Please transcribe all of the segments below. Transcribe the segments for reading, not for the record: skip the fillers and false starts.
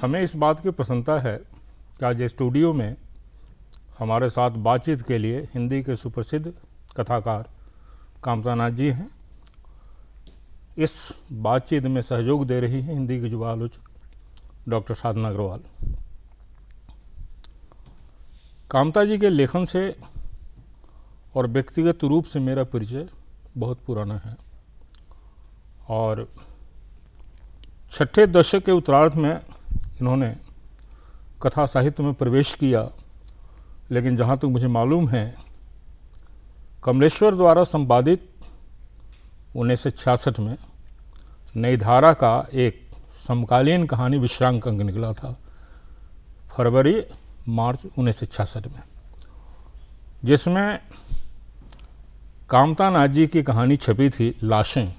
हमें इस बात की प्रसन्नता है कि आज स्टूडियो में हमारे साथ बातचीत के लिए हिंदी के सुप्रसिद्ध कथाकार कामता नाथ जी हैं। इस बातचीत में सहयोग दे रही हैं हिंदी की युवा आलोचक डॉक्टर साधना अग्रवाल। कामता जी के लेखन से और व्यक्तिगत रूप से मेरा परिचय बहुत पुराना है और छठे दशक के उत्तरार्ध में इन्होंने कथा साहित्य में प्रवेश किया, लेकिन जहाँ तक मुझे मालूम है कमलेश्वर द्वारा संपादित 1966 में नई धारा का एक समकालीन कहानी विश्रांक अंक निकला था फरवरी मार्च 1966 में, जिसमें कामता नाथ जी की कहानी छपी थी लाशें,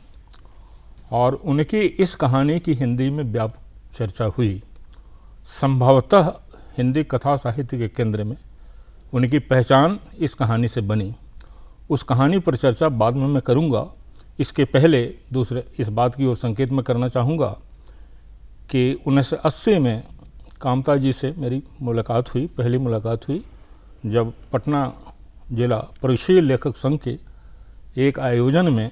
और उनकी इस कहानी की हिंदी में व्यापक चर्चा हुई। संभवतः हिंदी कथा साहित्य के केंद्र में उनकी पहचान इस कहानी से बनी। उस कहानी पर चर्चा बाद में मैं करूंगा। इसके पहले दूसरे इस बात की ओर संकेत मैं करना चाहूँगा कि 1980 में कामता जी से मेरी मुलाकात हुई, पहली मुलाकात हुई जब पटना जिला परिषदीय लेखक संघ के एक आयोजन में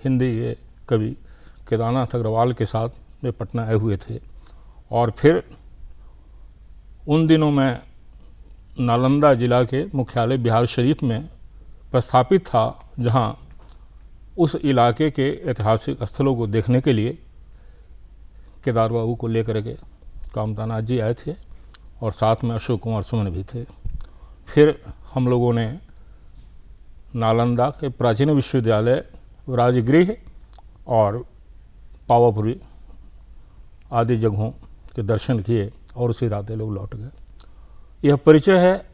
हिंदी के कवि केदारनाथ अग्रवाल के साथ वे पटना आए हुए थे। और फिर उन दिनों में नालंदा जिला के मुख्यालय बिहार शरीफ में प्रस्थापित था, जहां उस इलाके के ऐतिहासिक स्थलों को देखने के लिए केदार बाबू को लेकर के कामता नाथ जी आए थे और साथ में अशोक कुमार सुमन भी थे। फिर हम लोगों ने नालंदा के प्राचीन विश्वविद्यालय, राजगृह और पावापुरी आदि जगहों के दर्शन किए और उसी रात लोग लौट गए। यह परिचय है,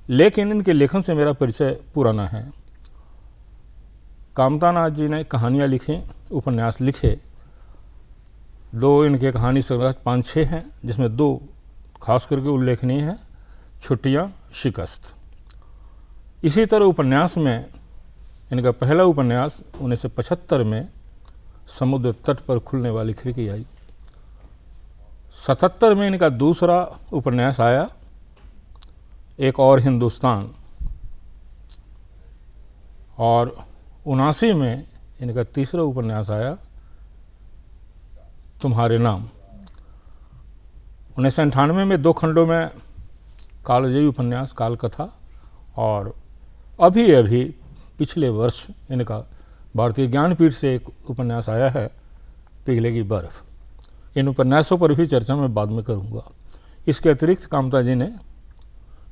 लेकिन इनके लेखन से मेरा परिचय पुराना है। कामता नाथ जी ने कहानियाँ लिखी, उपन्यास लिखे। दो इनके कहानी संग्रह 5-6 हैं, जिसमें 2 खास करके उल्लेखनीय हैं, छुट्टियाँ, शिकस्त। इसी तरह उपन्यास में इनका पहला उपन्यास 1975 में समुद्र तट पर खुलने वाली खिड़की आई। 77 में इनका दूसरा उपन्यास आया, एक और हिंदुस्तान, और 79 में इनका तीसरा उपन्यास आया, तुम्हारे नाम। 1998 में 2 खंडों में कालजयी उपन्यास काल कथा, और अभी पिछले वर्ष इनका भारतीय ज्ञानपीठ से एक उपन्यास आया है, पिघले की बर्फ। इन उपन्यासों पर भी चर्चा मैं बाद में करूंगा। इसके अतिरिक्त कामता जी ने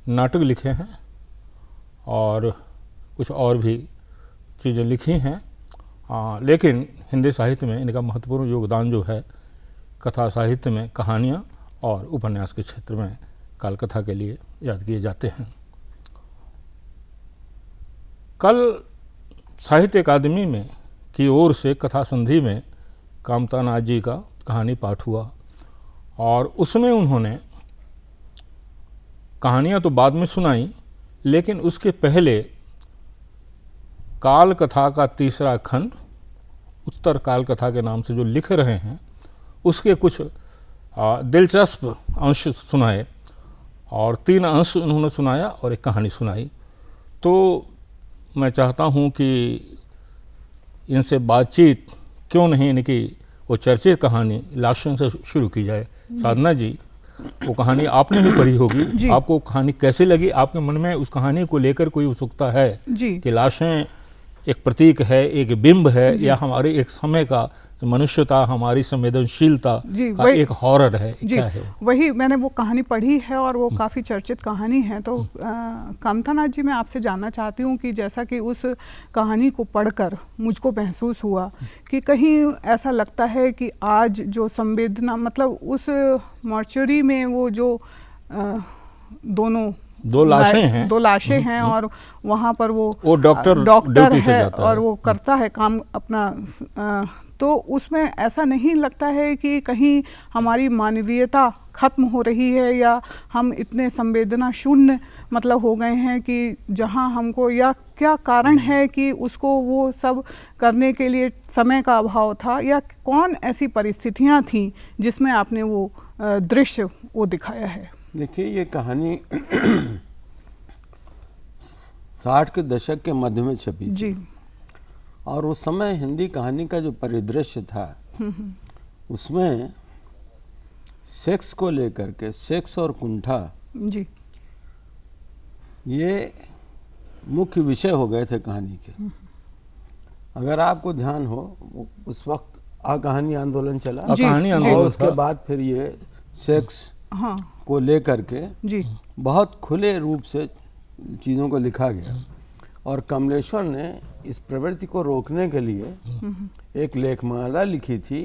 नाटक लिखे हैं और कुछ और भी चीज़ें लिखी हैं, लेकिन हिंदी साहित्य में इनका महत्वपूर्ण योगदान जो है कथा साहित्य में कहानियाँ और उपन्यास के क्षेत्र में काल कथा के लिए याद किए जाते हैं। कल साहित्य अकादमी में की ओर से कथा संधि में कामता नाथ जी का कहानी पाठ हुआ, और उसमें उन्होंने कहानियाँ तो बाद में सुनाई, लेकिन उसके पहले काल कथा का तीसरा खंड, उत्तर काल कथा के नाम से जो लिख रहे हैं, उसके कुछ दिलचस्प अंश सुनाए, और 3 अंश उन्होंने सुनाया और एक कहानी सुनाई। तो मैं चाहता हूं कि इनसे बातचीत क्यों नहीं इनकी वो चर्चित कहानी लाशों से शुरू की जाए। साधना जी, वो कहानी आपने भी पढ़ी होगी, आपको कहानी कैसे लगी? आपके मन में उस कहानी को लेकर कोई उत्सुकता है कि लाशें एक प्रतीक है, एक बिंब है, या हमारे एक समय का मनुष्यता, हमारी संवेदनशीलता का एक हॉरर है, क्या है? वही मैंने वो कहानी पढ़ी है और वो काफ़ी चर्चित कहानी है। तो कामतानाथ जी, मैं आपसे जानना चाहती हूँ कि जैसा कि उस कहानी को पढ़कर मुझको महसूस हुआ कि कहीं ऐसा लगता है कि आज जो संवेदना, मतलब उस मॉर्चरी में वो जो दो लाशें हैं और वहाँ पर वो डॉक्टर है और वो करता है काम अपना, तो उसमें ऐसा नहीं लगता है कि कहीं हमारी मानवीयता खत्म हो रही है या हम इतने संवेदना शून्य मतलब हो गए हैं कि जहां हमको, या क्या कारण है कि उसको वो सब करने के लिए समय का अभाव था, या कौन ऐसी परिस्थितियां थीं जिसमें आपने वो दृश्य वो दिखाया है? देखिए, ये कहानी 60 के दशक के मध्य में छपी थी और उस समय हिंदी कहानी का जो परिदृश्य था उसमें सेक्स को लेकर के, सेक्स और कुंठा जी ये मुख्य विषय हो गए थे कहानी के। अगर आपको ध्यान हो, उस वक्त कहानी आंदोलन चला और उसके बाद फिर ये सेक्स को लेकर के बहुत खुले रूप से चीज़ों को लिखा गया और कमलेश्वर ने इस प्रवृत्ति को रोकने के लिए एक लेखमाला लिखी थी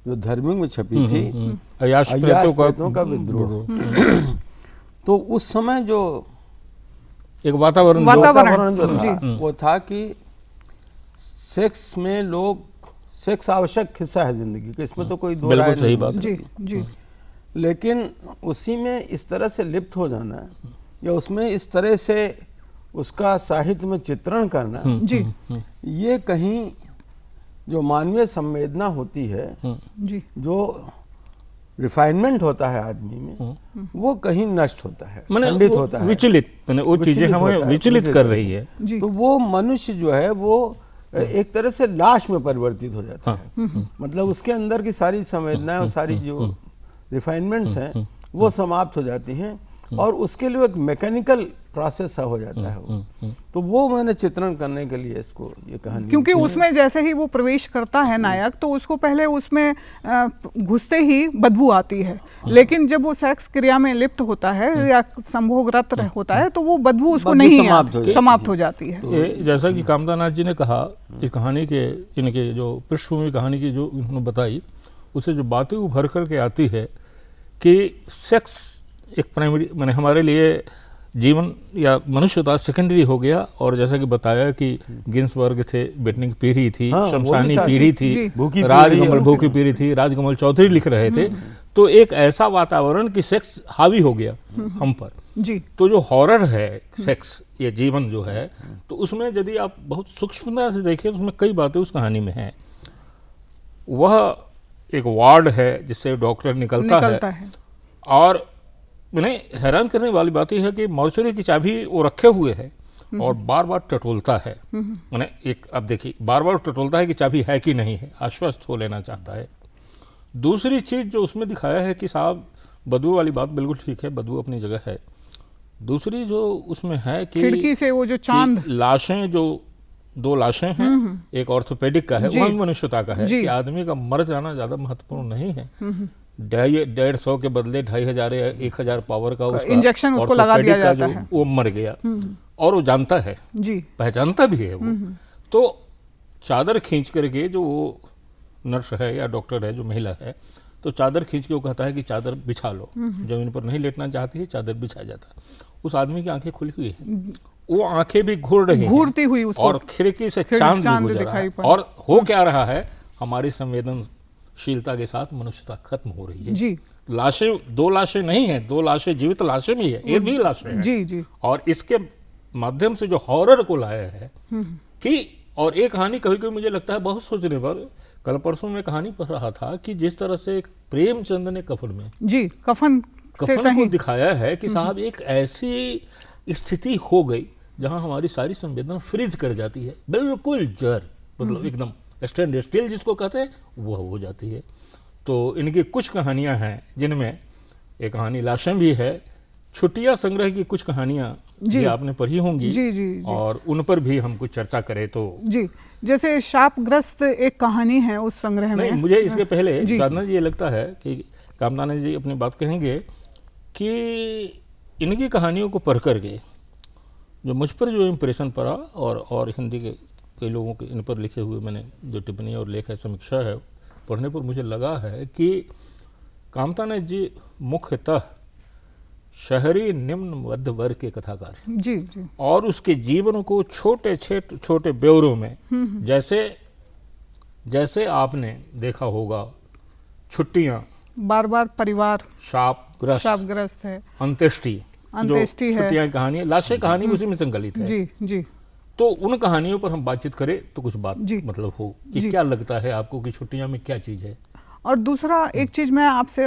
जो धर्मिक में छपी थी, अय्याश प्रेतों का विद्रोह। तो उस समय जो एक वातावरण जो था वो था कि सेक्स में लोग, सेक्स आवश्यक हिस्सा है जिंदगी का, इसमें तो कोई दो राय नहीं है। जी। लेकिन उसी में इस तरह से लिप्त हो जाना या उसमें इस तरह से उसका साहित्य में चित्रण करना, ये कहीं जो मानवीय संवेदना होती है, जो रिफाइनमेंट होता है आदमी में, वो कहीं नष्ट होता है, खंडित होता है, विचलित, वो चीजें हमें विचलित कर रही है। तो वो मनुष्य जो है वो एक तरह से लाश में परिवर्तित हो जाता है। मतलब उसके अंदर की सारी संवेदनाएं और सारी जो रिफाइनमेंट्स हैं वो समाप्त हो जाती हैं और उसके लिए एक मैकेनिकल प्रोसेस हो जाता है वो। तो वो मैंने चित्रण करने के लिए इसको ये कहानी, क्योंकि उसमें जैसे ही वो प्रवेश करता है नायक, तो उसको पहले उसमें घुसते ही बदबू आती है, लेकिन जब वो सेक्स क्रिया में लिप्त होता है या संभोगरत होता है तो वो बदबू उसको नहीं समाप्त हो जाती है। जैसा कि कामतानाथ जी ने कहा, इस कहानी के, इनके जो पृष्ठभूमि कहानी की जो उन्होंने बताई, उसे जो बातें उभर करके आती है कि सेक्स एक प्राइमरी, मैंने हमारे लिए जीवन या मनुष्यता सेकेंडरी हो गया। और जैसा कि बताया कि गिन्सबर्ग थे, बेटनिक पीढ़ी थी, शमशानी पीढ़ी थी, राजकमल भूखी पीढ़ी थी, राजकमल चौधरी लिख रहे थे। तो एक ऐसा वातावरण कि सेक्स हावी हो गया हम पर जी। तो जो हॉरर है सेक्स, ये जीवन जो है, तो उसमें यदि आप बहुत सूक्ष्मता से देखें तो उसमें कई बातें उस कहानी में हैं। वह एक वार्ड है जिससे डॉक्टर निकलता है और मैंने हैरान करने वाली बात यह है कि मॉर्चरी की चाबी वो रखे हुए है और बार बार टटोलता है। मैंने एक, अब देखिए, बार बार टटोलता है कि चाबी है कि नहीं है, आश्वस्त हो लेना चाहता है। दूसरी चीज जो उसमें दिखाया है कि साहब, बदबू वाली बात बिल्कुल ठीक है, बदबू अपनी जगह है। दूसरी जो उसमें है कि खिड़की से वो जो चांद, लाशें, जो दो लाशें हैं, एक ऑर्थोपेडिक का है, वह मनुष्यता का है कि आदमी का मर जाना ज्यादा महत्वपूर्ण नहीं है। 150 के बदले 2500 या 1000 पावर का उसका इंजेक्शन उसको लगा दिया जाता है, वो मर गया और वो जानता है जी, पहचानता भी है वो। तो चादर खींच करके जो वो नर्स है या डॉक्टर है, जो महिला है, तो चादर खींच के वो कहता है कि चादर बिछा लो, जमीन पर नहीं लेटना चाहती है, चादर बिछा जाता है। उस आदमी की आंखें खुली हुई है, वो आंखें भी घूरती हुई और खिड़की से चांद भी गुजर रहा है। और हो क्या रहा है, हमारी संवेदनशीलता के साथ मनुष्यता खत्म हो रही है जी। लाशें, दो लाशें नहीं है, दो लाशें, जीवित लाशें भी है, ये भी लाशें हैं जी जी। और इसके माध्यम से जो हॉरर को लाया है कि, और एक कहानी कभी कभी मुझे लगता है बहुत सोचने पर, कल परसों में कहानी पढ़ रहा था कि जिस तरह से प्रेमचंद ने कफन में जी कफन को दिखाया है कि साहब एक ऐसी स्थिति हो गई जहां हमारी सारी संवेदना फ्रीज कर जाती है, बिल्कुल जर, मतलब एकदम स्टैंड स्टिल जिसको कहते हैं, वह हो जाती है। तो इनकी कुछ कहानियां हैं जिनमें एक कहानी लाशें भी है, छुट्टियां संग्रह की कुछ कहानियां जी आपने पढ़ी होंगी जी, और उन पर भी हम कुछ चर्चा करें तो जी। जैसे शापग्रस्त एक कहानी है उस संग्रह में। मुझे इसके पहले साधना जी ये लगता है कि कामताना जी अपनी बात कहेंगे कि इनकी कहानियों को पढ़ करके जो मुझ पर जो इम्प्रेशन पड़ा और हिंदी के कई लोगों के इन पर लिखे हुए मैंने जो टिप्पणी और लेख है, समीक्षा है, पढ़ने पर मुझे लगा है कि कामताना जी मुख्यतः शहरी निम्न मध्य वर्ग के कथाकार जी, और उसके जीवन को छोटे छोटे ब्यौरों में जैसे आपने देखा होगा छुट्टियां, बार बार परिवार, शापग्रस्त है, अंत्येष्टि है, छुट्टियां कहानी, लाशें कहानी उसी में संकलित है जी। तो उन कहानियों पर हम बातचीत करें तो कुछ बात मतलब हो कि क्या लगता है आपको कि छुट्टियां में क्या चीज़ है। और दूसरा एक चीज़ मैं आपसे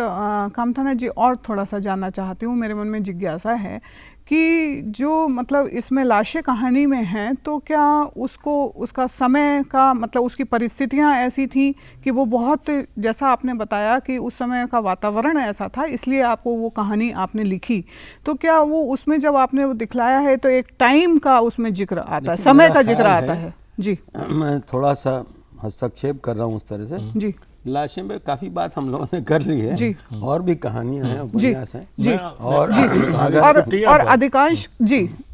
कामताना जी और थोड़ा सा जानना चाहती हूँ, मेरे मन में जिज्ञासा है कि जो मतलब इसमें लाशें कहानी में हैं तो क्या उसका समय का मतलब उसकी परिस्थितियाँ ऐसी थी कि वो बहुत, जैसा आपने बताया कि उस समय का वातावरण ऐसा था इसलिए आपको वो कहानी आपने लिखी, तो क्या वो उसमें जब आपने वो दिखलाया है तो एक टाइम का उसमें जिक्र आता है, समय का जिक्र आता है जी। मैं थोड़ा सा हस्तक्षेप कर रहा हूँ उस तरह से जी। लाशें में काफ़ी बात हम लोगों ने कर ली है जी। और भी कहानियां हैं, उपन्यास हैं जी। और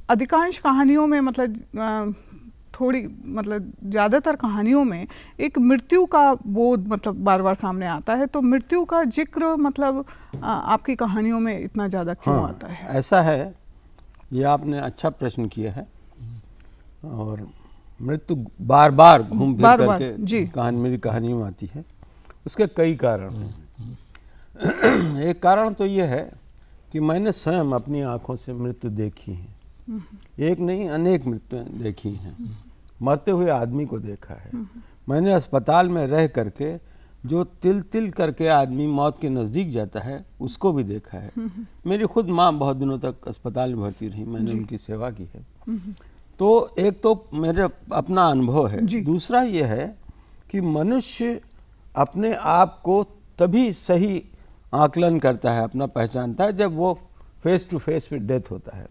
अधिकांश कहानियों में मतलब थोड़ी मतलब ज़्यादातर कहानियों में एक मृत्यु का बोध मतलब बार बार सामने आता है, तो मृत्यु का जिक्र मतलब आपकी कहानियों में इतना ज़्यादा क्यों आता है? ऐसा है, ये आपने अच्छा प्रश्न किया है। और मृत्यु बार बार घूम फिर करके मेरी कहानी में आती है। उसके कई कारण हैं। एक कारण तो ये है कि मैंने स्वयं अपनी आंखों से मृत्यु देखी है, एक नहीं अनेक मृत्यु देखी हैं। मरते हुए आदमी को देखा है मैंने, अस्पताल में रह करके जो तिल तिल करके आदमी मौत के नज़दीक जाता है उसको भी देखा है। मेरी खुद माँ बहुत दिनों तक अस्पताल में भर्ती रही, मैंने उनकी सेवा की है। तो एक तो मेरे अपना अनुभव है, दूसरा ये है कि मनुष्य अपने आप को तभी सही आकलन करता है, अपना पहचानता है जब वो फेस टू फेस में डेथ होता है।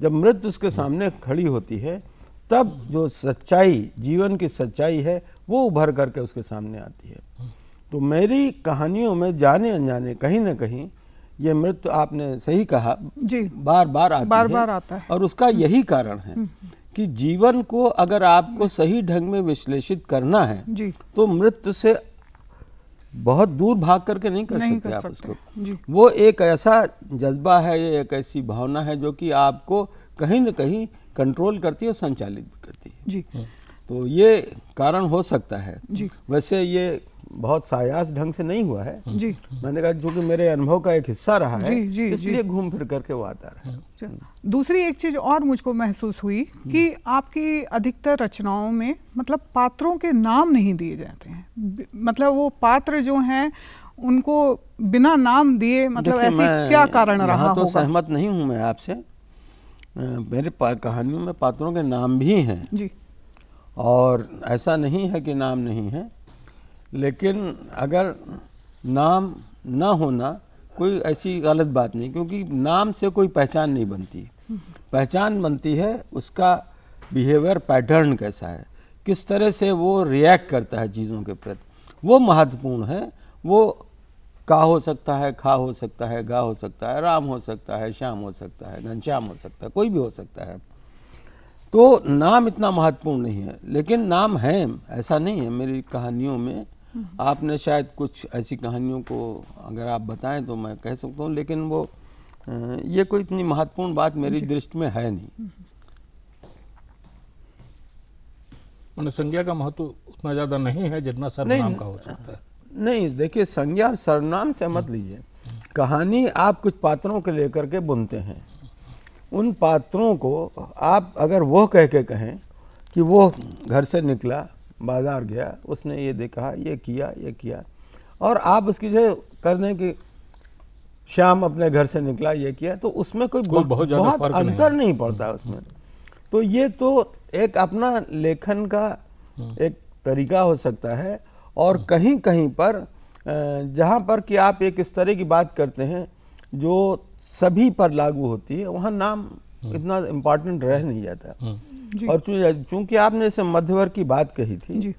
जब मृत्यु उसके सामने खड़ी होती है तब जो सच्चाई, जीवन की सच्चाई है वो उभर करके उसके सामने आती है। तो मेरी कहानियों में जाने अनजाने कहीं ना कहीं ये मृत्यु, आपने सही कहा, बार बार आता है। और उसका यही कारण है कि जीवन को अगर आपको सही ढंग में विश्लेषित करना है तो मृत्यु से बहुत दूर भाग करके नहीं कर सकते आप उसको। वो एक ऐसा जज्बा है, ये एक ऐसी भावना है जो कि आपको कहीं न कहीं कंट्रोल करती है और संचालित करती है जी। तो ये कारण हो सकता है जी। वैसे ये बहुत सायास ढंग से नहीं हुआ है जी। मैंने कहा क्योंकि मेरे अनुभव का एक हिस्सा रहा है इसलिए घूम फिर करके वो आता रहा। दूसरी एक चीज और मुझको महसूस हुई कि आपकी अधिकतर रचनाओं में मतलब पात्रों के नाम नहीं दिए जाते हैं, मतलब वो पात्र जो हैं उनको बिना नाम दिए, मतलब ऐसे क्या कारण रहा होगा? तो सहमत नहीं हूँ मैं आपसे। मेरे कहानियों में पात्रों के नाम भी हैं जी, और ऐसा नहीं है कि नाम नहीं है, लेकिन अगर नाम ना होना कोई ऐसी गलत बात नहीं, क्योंकि नाम से कोई पहचान नहीं बनती। पहचान बनती है उसका बिहेवियर पैटर्न कैसा है, किस तरह से वो रिएक्ट करता है चीज़ों के प्रति, वो महत्वपूर्ण है। वो का हो सकता है, खा हो सकता है, गा हो सकता है, राम हो सकता है, श्याम हो सकता है, घनश्याम हो सकता है, कोई भी हो सकता है। तो नाम इतना महत्वपूर्ण नहीं है, लेकिन नाम है, ऐसा नहीं है। मेरी कहानियों में आपने शायद कुछ ऐसी कहानियों को अगर आप बताएं तो मैं कह सकता हूँ, लेकिन वो ये कोई इतनी महत्वपूर्ण बात मेरी दृष्टि में है नहीं। संज्ञा का महत्व उतना ज़्यादा नहीं है जितना सर्वनाम का हो सकता है। नहीं, देखिए, संज्ञा और सर्वनाम से मत लीजिए। कहानी आप कुछ पात्रों को लेकर के बुनते हैं, उन पात्रों को आप अगर वो कह के कहें कि वो घर से निकला, बाजार गया, उसने ये देखा, ये किया, और आप उसकी जो कर दें कि श्याम अपने घर से निकला, ये किया, तो उसमें कोई बहुत अंतर नहीं पड़ता उसमें। तो ये तो एक अपना लेखन का एक तरीका हो सकता है। और कहीं कहीं पर जहाँ पर कि आप एक इस तरह की बात करते हैं जो सभी पर लागू होती है, वहाँ नाम इतना इम्पोर्टेंट रह नहीं जाता। और चूंकि आपने से मध्य वर्ग की बात कही थी,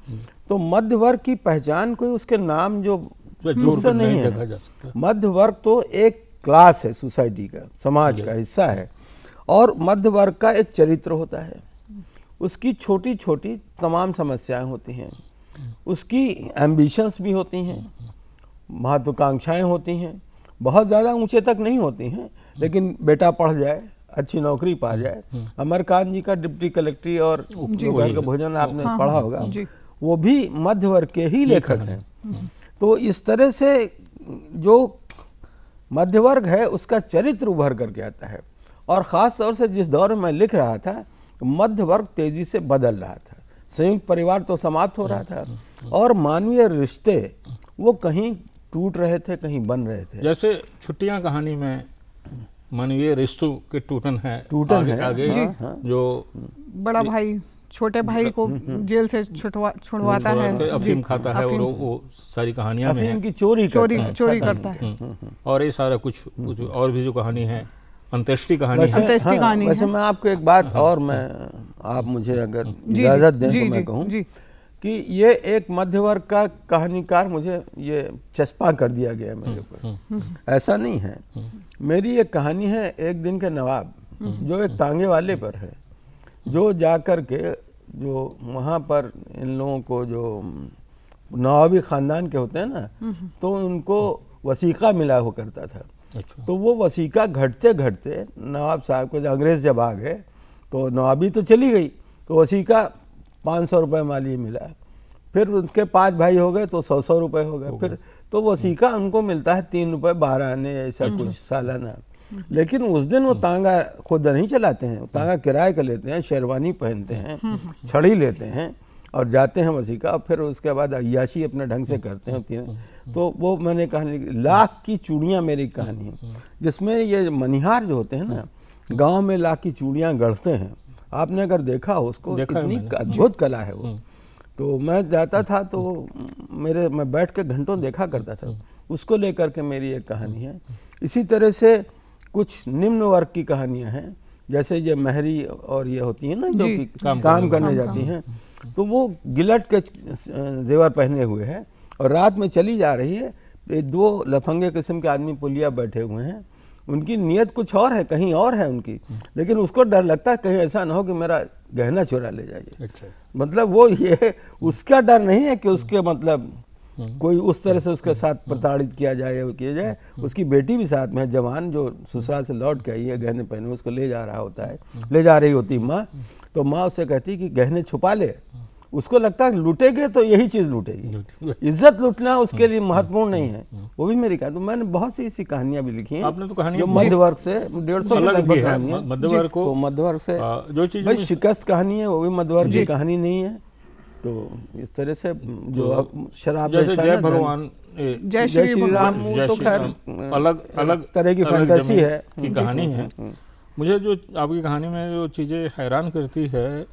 तो मध्य वर्ग की पहचान कोई उसके नाम जो दूसरा नहीं है। मध्य वर्ग तो एक क्लास है, सोसाइटी का, समाज का हिस्सा है, और मध्य वर्ग का एक चरित्र होता है। उसकी छोटी छोटी तमाम समस्याएं होती हैं, उसकी एम्बिशंस भी होती हैं, महत्वाकांक्षाएं होती हैं, बहुत ज़्यादा ऊंचे तक नहीं होती हैं, लेकिन बेटा पढ़ जाए, अच्छी नौकरी पा जाए। अमरकांत जी का डिप्टी कलेक्ट्री और घर का भोजन आपने पढ़ा होगा, वो भी मध्य वर्ग के ही लेखक हैं। तो इस तरह से जो मध्य वर्ग है उसका चरित्र उभर करके आता है। और ख़ास तौर से जिस दौर में मैं लिख रहा था, मध्य वर्ग तेजी से बदल रहा था, संयुक्त परिवार तो समाप्त हो रहा था, और मानवीय रिश्ते वो कहीं टूट रहे थे, कहीं बन रहे थे। जैसे छुट्टियां कहानी में मानवीय रिश्तों के टूटन है आगे जो बड़ा भाई छोटे भाई को जेल से छुड़वाता है, अफीम खाता है, और वो सारी कहानियां में अफीम की चोरी करता है। और ये सारा कुछ और भी जो कहानी है, अंत्येष्टि कहानी है। वैसे मैं आपको एक बात और आप मुझे अगर इजाजत दें तो मैं कहूँ कि ये एक मध्य वर्ग का कहानीकार मुझे ये चस्पा कर दिया गया मेरे ऊपर, ऐसा नहीं है। मेरी एक कहानी है एक दिन के नवाब, जो एक तांगे वाले पर है, जो जाकर के जो वहाँ पर इन लोगों को जो नवाबी ख़ानदान के होते हैं ना, तो उनको वसीक़ा मिला हो करता था। अच्छा। तो वो वसीक़ा घटते घटते नवाब साहब को, अंग्रेज़ जब आ गए तो नवाबी तो चली गई, तो वसीक़ा 500 रुपये माली मिला। फिर उनके 5 भाई हो गए तो 100 रुपये हो गए। फिर तो वसीक़ा उनको मिलता है 3 रुपये 12 आने, ऐसा कुछ सालाना। लेकिन उस दिन वो तांगा खुद नहीं चलाते हैं, तांगा किराए का लेते हैं, शेरवानी पहनते हैं, छड़ी लेते हैं और जाते हैं वसीक़ा, और फिर उसके बाद अय्याशी अपने ढंग से करते हैं। तो वो मैंने कहानी लाख की चूड़ियाँ मेरी कहानी है, जिसमें ये मनिहार जो होते हैं ना, गांव में लाख की चूड़ियाँ गढ़ते हैं। आपने अगर देखा हो उसको, इतनी अद्भुत कला है वो। तो मैं जाता था तो मैं बैठ के घंटों देखा करता था, उसको लेकर के मेरी एक कहानी है। इसी तरह से कुछ निम्न वर्ग की कहानियां हैं, जैसे ये महरी और ये होती हैं ना, जो कि काम करने जाती हैं, तो वो गिलट के जेवर पहने हुए है और रात में चली जा रही है। 2 लफंगे किस्म के आदमी पुलिया बैठे हुए हैं, उनकी नीयत कुछ और है, कहीं और है उनकी, लेकिन उसको डर लगता है कहीं ऐसा ना हो कि मेरा गहना चुरा ले जाइए। अच्छा। मतलब वो ये उसका डर नहीं है कि उसके मतलब कोई उस तरह से उसके साथ प्रताड़ित किया जाए या किया जाए। उसकी बेटी भी साथ में है, जवान, जो ससुराल से लौट के आई है, गहने पहने, उसको ले जा रहा होता है, ले जा रही होती माँ। तो माँ उससे कहती कि गहने छुपा ले, उसको लगता है लूटेगे तो यही चीज़ लूटेगी, इज्जत लूटना उसके लिए महत्वपूर्ण नहीं है। वो भी मेरी कहानी। तो मैंने बहुत सी ऐसी कहानियाँ भी लिखी हैं। आपने तो कहानी जो मध्य वर्ग से 150 लगभग कहानी है, मध्य वर्ग को, मध्य वर्ग से जो चीज़ शिकस्त कहानी है वो भी मध्य वर्ग की कहानी नहीं है। तो इस तरह से जो शराब, जैसे जय भगवान, जय श्री राम, तो खैर अलग अलग तरह की फैंटेसी है की कहानी है। मुझे जो आपकी कहानी में जो चीज़ें हैरान करती है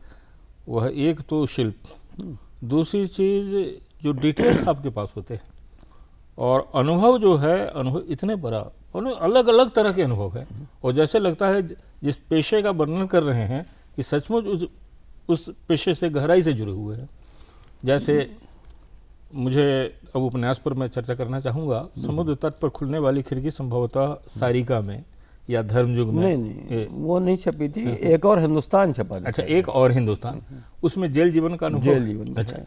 वह एक तो शिल्प, दूसरी चीज़ जो डिटेल्स आपके पास होते हैं, और अनुभव जो है, अनुभव इतने बड़ा, अलग अलग तरह के अनुभव है। और जैसे लगता है जिस पेशे का वर्णन कर रहे हैं कि सचमुच उस पेशे से गहराई से जुड़े हुए हैं। जैसे मुझे अब उपन्यास पर मैं चर्चा करना चाहूँगा, समुद्र तट पर खुलने वाली खिड़की संभवतः सारिका में या धर्मयुग में नहीं, वो नहीं छपी थी, एक और हिंदुस्तान छपा। अच्छा, एक और हिंदुस्तान, उसमें जेल जीवन का अनुभव। जेल जीवन, अच्छा,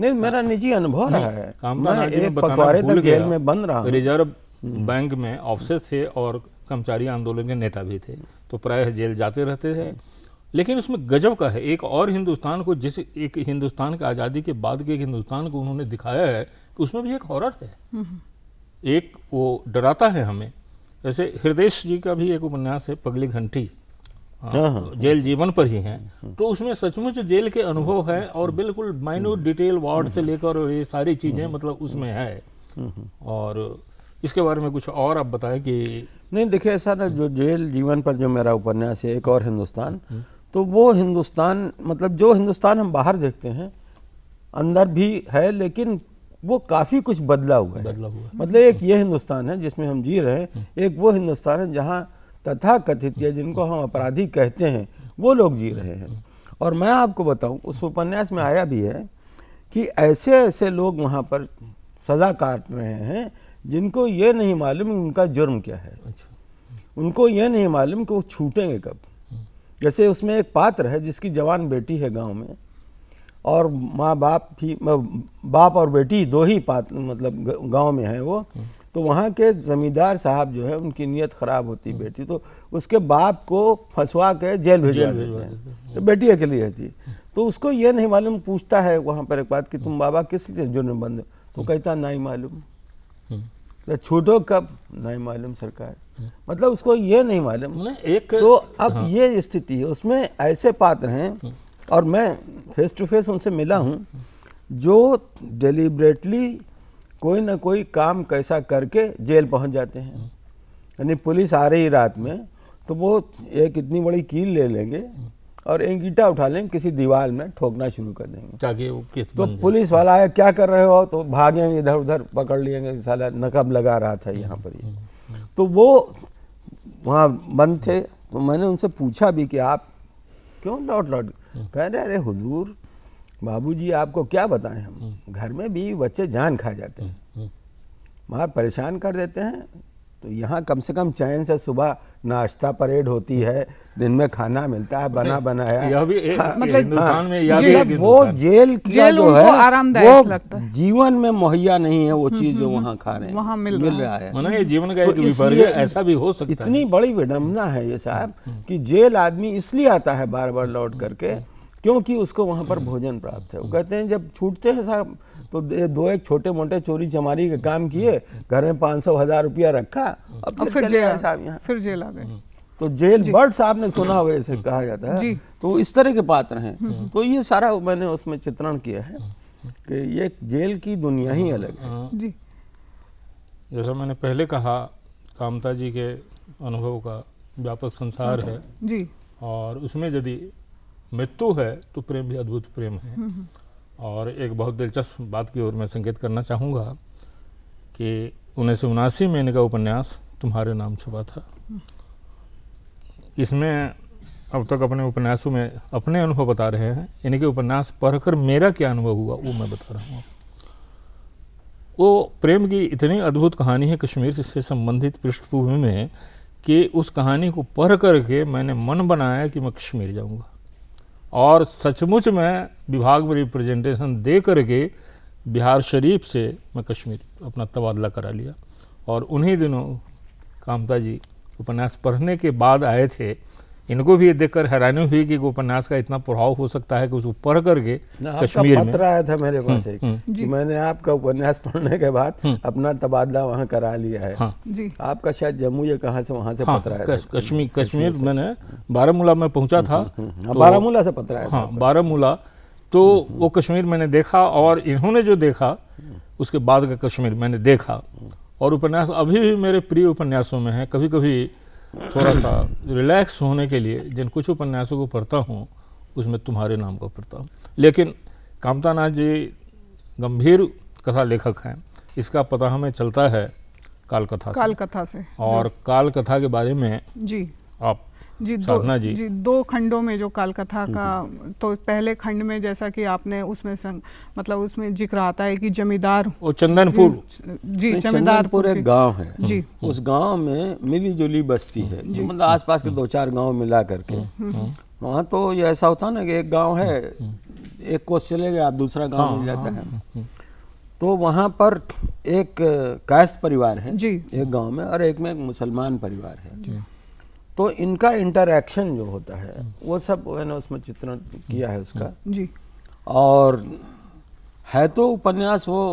नहीं मेरा निजी अनुभव रहा है। मैं एक पखवाड़े तक जेल में बंद रहा। रिजर्व बैंक में ऑफिसर थे और कर्मचारी आंदोलन के नेता भी थे, तो प्रायः जेल जाते रहते थे। लेकिन उसमें गजब का है, एक और हिंदुस्तान को, जिस एक हिंदुस्तान की आज़ादी के बाद के एक हिंदुस्तान को उन्होंने दिखाया है कि उसमें भी एक हॉरर है, एक वो डराता है हमें। जैसे हृदय जी का भी एक उपन्यास है पगली घंटी, जेल जीवन पर ही है, तो उसमें सचमुच जेल के अनुभव है और बिल्कुल माइन्यूट डिटेल, वार्ड से लेकर और ये सारी चीज़ें मतलब उसमें है। और इसके बारे में कुछ और आप बताएं कि नहीं। देखिए ऐसा ना, जो जेल जीवन पर जो मेरा उपन्यास है एक और हिंदुस्तान, तो वो हिंदुस्तान मतलब जो हिंदुस्तान हम बाहर देखते हैं अंदर भी है, लेकिन वो काफ़ी कुछ बदला हुआ है। मतलब एक ये हिंदुस्तान है जिसमें हम जी रहे हैं, एक वो हिंदुस्तान है जहाँ तथाकथित या जिनको हम अपराधी कहते हैं वो लोग जी रहे हैं। और मैं आपको बताऊं, उस उपन्यास में आया भी है कि ऐसे ऐसे लोग वहाँ पर सज़ा काट रहे हैं जिनको ये नहीं मालूम उनका जुर्म क्या है। उनको ये नहीं मालूम कि वो छूटेंगे कब। जैसे उसमें एक पात्र है जिसकी जवान बेटी है गांव में, और माँ बाप भी, बाप और बेटी दो ही पात्र मतलब गांव में है वो। तो वहाँ के ज़मींदार साहब जो है उनकी नीयत ख़राब होती बेटी, तो उसके बाप को फंसवा के जेल भिजवा देते हैं, तो बेटी अकेली रहती है। तो उसको ये नहीं मालूम, पूछता है वहाँ पर एक बात कि तुम बाबा किस लिए जुर्म बंद हो, तो कहता नहीं मालूम। तो छूटो कब, नहीं मालूम सरकार। मतलब उसको ये नहीं मालूम एक। तो अब ये स्थिति है, उसमें ऐसे पात्र हैं और मैं फेस टू फेस उनसे मिला हूँ जो डेलिब्रेटली कोई ना कोई काम कैसा करके जेल पहुंच जाते हैं। यानी पुलिस आ रही रात में तो वो एक इतनी बड़ी कील ले लेंगे और एक ईंटा उठा लेंगे, किसी दीवार में ठोकना शुरू कर देंगे ताकि वो केस तो पुलिस वाला आया, क्या कर रहे हो, तो भागेंगे, इधर उधर पकड़ लिएंगे, साला नकब लगा रहा था यहाँ पर ये। तो वो वहाँ बंद थे। तो मैंने उनसे पूछा भी कि आप क्यों लौट कह रहे, अरे हुजूर बाबूजी आपको क्या बताएं, हम घर में भी बच्चे जान खा जाते हैं, मार परेशान कर देते हैं। तो यहाँ कम से कम चैन से सुबह नाश्ता परेड होती है, दिन में खाना मिलता है बना बनाया। यह भी एक मतलब हिंदुस्तान में यह भी एक वो जेल जो है आरामदायक लगता है, जीवन में मुहैया नहीं है वो चीज जो वहाँ खा रहे हैं, वहाँ मिल रहा है। माना ये जीवन का एक विपर्य ऐसा भी हो सकता है। इतनी बड़ी विडम्बना है ये साहब कि जेल आदमी इसलिए आता है बार बार लौट करके क्योंकि उसको वहाँ पर भोजन प्राप्त है। वो कहते हैं जब छूटते हैं साहब तो दो एक छोटे मोटे चोरी चमारी के काम किए, घर में 500-1000 रुपया रखा और फिर जेल साहब यहाँ फिर जेल आ गए। तो जेल बर्ड साहब ने सुना हुआ ऐसे कहा जाता है। तो इस तरह के पात्र हैं। तो ये सारा मैंने उसमें चित्रण किया है कि ये जेल की दुनिया ही अलग है। जी, जैसा मैंने पहले कहा, कामता जी के अनुभव का व्यापक संसार है जी, और उसमें यदि मृत्यु है तो प्रेम भी अद्भुत प्रेम है। और एक बहुत दिलचस्प बात की ओर मैं संकेत करना चाहूँगा कि 1979 में इनका उपन्यास तुम्हारे नाम छपा था। इसमें अब तक अपने उपन्यासों में अपने अनुभव बता रहे हैं, इनके उपन्यास पढ़कर मेरा क्या अनुभव हुआ वो मैं बता रहा हूँ। वो प्रेम की इतनी अद्भुत कहानी है कश्मीर से संबंधित पृष्ठभूमि में कि उस कहानी को पढ़ करके मैंने मन बनाया कि मैं कश्मीर जाऊँगा और सचमुच में विभाग में रिप्रेजेंटेशन दे करके बिहार शरीफ से मैं कश्मीर अपना तबादला करा लिया। और उन्हीं दिनों कामता जी उपन्यास पढ़ने के बाद आए थे। इनको भी ये देखकर हैरानी हुई कि उपन्यास का इतना प्रभाव हो सकता है कि उसको पढ़ करके कश्मीर में। पत्र आया था मेरे पास एक कि मैंने आपका उपन्यास पढ़ने के बाद अपना तबादला वहाँ करा लिया है। जी, आपका शायद जम्मू या कहाँ से वहाँ से पत्र आया था। कश्मीर मैंने बारामूला में पहुँचा था, बारामूला से पत्र आया था। बारामूला। तो वो कश्मीर मैंने देखा और इन्होंने जो देखा उसके बाद का कश्मीर मैंने देखा। और उपन्यास अभी भी मेरे प्रिय उपन्यासों में है। कभी कभी थोड़ा सा रिलैक्स होने के लिए जिन कुछ उपन्यासों को पढ़ता हूँ उसमें तुम्हारे नाम को पढ़ता हूँ। लेकिन कामता नाथ जी गंभीर कथा लेखक हैं। इसका पता हमें चलता है काल कथा से। और काल कथा के बारे में जी आप साधना जी 2 खंडों में जो काल कथा का, तो पहले खंड में जैसा कि आपने उसमें मतलब उसमें जिक्र आता है कि जमींदार वो चंदनपुर जी, चंदनपुर एक गांव है जी। उस गांव में मिली जुली बस्ती है, मतलब आसपास के 2-4 गांव मिला करके। वहाँ तो ये ऐसा होता ना कि एक गांव है, एक कोस चले गए आप दूसरा गांव मिल जाता है। तो वहाँ पर एक कायस्थ परिवार है एक गांव में और एक में एक मुसलमान परिवार है। तो इनका इंटरैक्शन जो होता है वो सब मैंने उसमें चित्रण किया है उसका जी। और है तो उपन्यास वो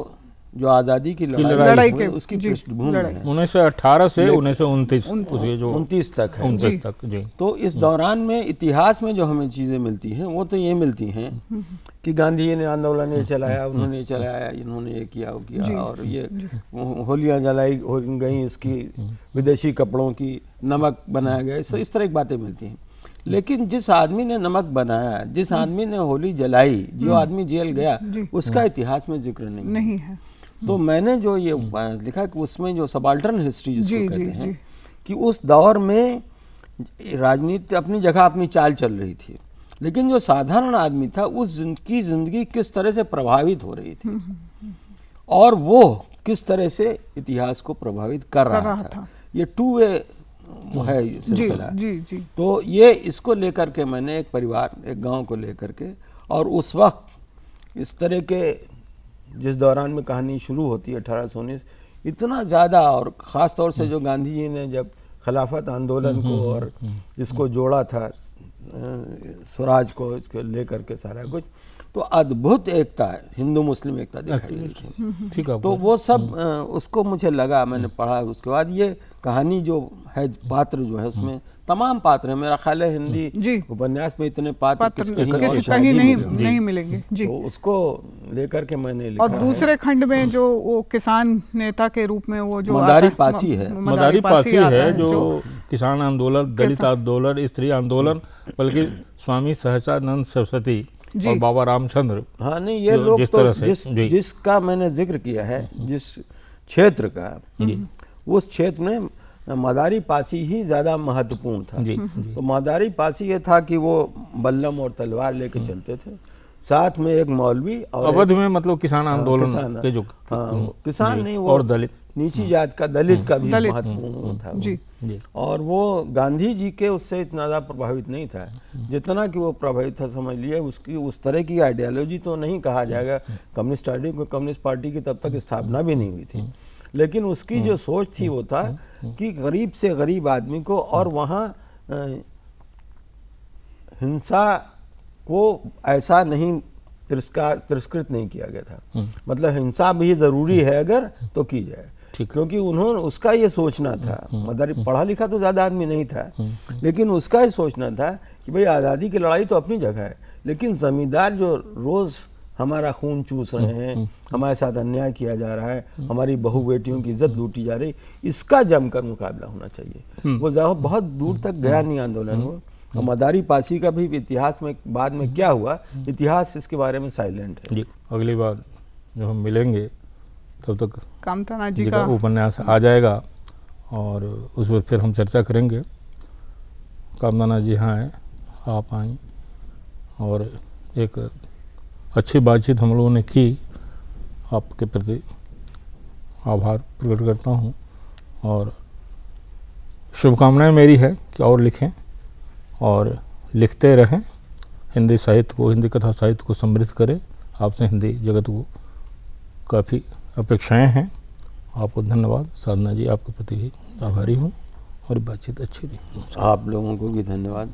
जो आज़ादी की लड़ाई के उसकी पृष्ठभूमि है 1918 से 1929 उसके जो 29 तक है 29 तक जी। तो इस दौरान में इतिहास में जो हमें चीज़ें मिलती हैं वो तो ये मिलती हैं कि गांधी जी ने आंदोलन ये चलाया, उन्होंने चलाया, इन्होंने ये किया वो किया, और ये होलियाँ जलाई हो गई इसकी, विदेशी कपड़ों की, नमक बनाया गया, इस तरह की बातें मिलती हैं। लेकिन जिस आदमी ने नमक बनाया, जिस आदमी ने होली जलाई, जो आदमी जेल गया, उसका इतिहास में जिक्र नहीं है। तो मैंने जो ये लिखा कि उसमें जो सबाल्टर्न हिस्ट्री जिसको कहते हैं कि उस दौर में राजनीति अपनी जगह अपनी चाल चल रही थी, लेकिन जो साधारण आदमी था उसकी जिंदगी किस तरह से प्रभावित हो रही थी और वो किस तरह से इतिहास को प्रभावित कर रहा था। ये टू वे है सिलसिला। तो ये इसको लेकर के मैंने एक परिवार, एक गांव को लेकर के, और उस वक्त इस तरह के जिस दौरान में कहानी शुरू होती है 1819, इतना ज़्यादा, और ख़ास तौर से जो गांधी जी ने जब खिलाफत आंदोलन को और इसको जोड़ा था स्वराज को, इसको लेकर के सारा कुछ, तो अद्भुत एकता है, हिंदू मुस्लिम एकता दिखाई गई थी। तो वो सब उसको मुझे लगा, मैंने पढ़ा, उसके बाद ये कहानी जो है, पात्र जो है उसमें तमाम पात्र हैं। मेरा ख्याल है हिंदी उपन्यास में इतने पात्र कहीं नहीं मिलेंगे जी। तो उसको लेकर के मैंने लिखा। और दूसरे खंड में जो वो किसान नेता के रूप में वो जो मदारी पासी है, मदारी पासी है जो किसान आंदोलन, दलित आंदोलन, स्त्री आंदोलन, बल्कि स्वामी सहजानंद सरस्वती और बाबा रामचंद्र, हाँ नहीं, ये लोग जिस तरह से जिसका मैंने जिक्र किया है, जिस क्षेत्र का, उस क्षेत्र में मदारी पासी ही ज़्यादा महत्वपूर्ण था। तो मदारी पासी ये था कि वो बल्लम और तलवार लेके चलते थे, साथ में एक मौलवी, और अवध में मतलब किसान आंदोलन के जो किसान नहीं, वो और दलित, नीची जात का दलित का भी महत्वपूर्ण था जी। और वो गांधी जी के उससे इतना ज़्यादा प्रभावित नहीं था जितना कि वो प्रभावित था। समझ लिए उसकी उस तरह की आइडियोलॉजी तो नहीं कहा जाएगा, कम्युनिस्ट पार्टी की तब तक स्थापना भी नहीं हुई थी, लेकिन उसकी जो सोच थी वो था कि गरीब से गरीब आदमी को, और वहाँ हिंसा को ऐसा नहीं तिरस्कृत नहीं किया गया था, मतलब हिंसा भी ज़रूरी है अगर तो की जाए, क्योंकि उन्होंने उसका ये सोचना था, मतलब पढ़ा लिखा तो ज़्यादा आदमी नहीं था, लेकिन उसका ये सोचना था कि भाई आज़ादी की लड़ाई तो अपनी जगह है, लेकिन ज़मींदार जो रोज़ हमारा खून चूस रहे हैं, हमारे साथ अन्याय किया जा रहा है, हमारी बहू बेटियों की इज्जत लूटी जा रही, इसका जमकर मुकाबला होना चाहिए। वो बहुत दूर तक गया नहीं आंदोलन वो। और मदारी पासी का भी इतिहास में बाद में क्या हुआ, इतिहास इसके बारे में साइलेंट है जी। अगली बार जब हम मिलेंगे तब तक कामताना जी का उपन्यास आ जाएगा और उस पर फिर हम चर्चा करेंगे। कामताना जी हाँ हैं, आप आई और एक अच्छी बातचीत हम लोगों ने की, आपके प्रति आभार प्रकट करता हूँ और शुभकामनाएं मेरी है कि और लिखें और लिखते रहें, हिंदी साहित्य को, हिंदी कथा साहित्य को समृद्ध करें। आपसे हिंदी जगत को काफ़ी अपेक्षाएं हैं। आपको धन्यवाद। साधना जी, आपके प्रति भी आभारी हूँ और बातचीत अच्छी रही। आप लोगों को भी धन्यवाद।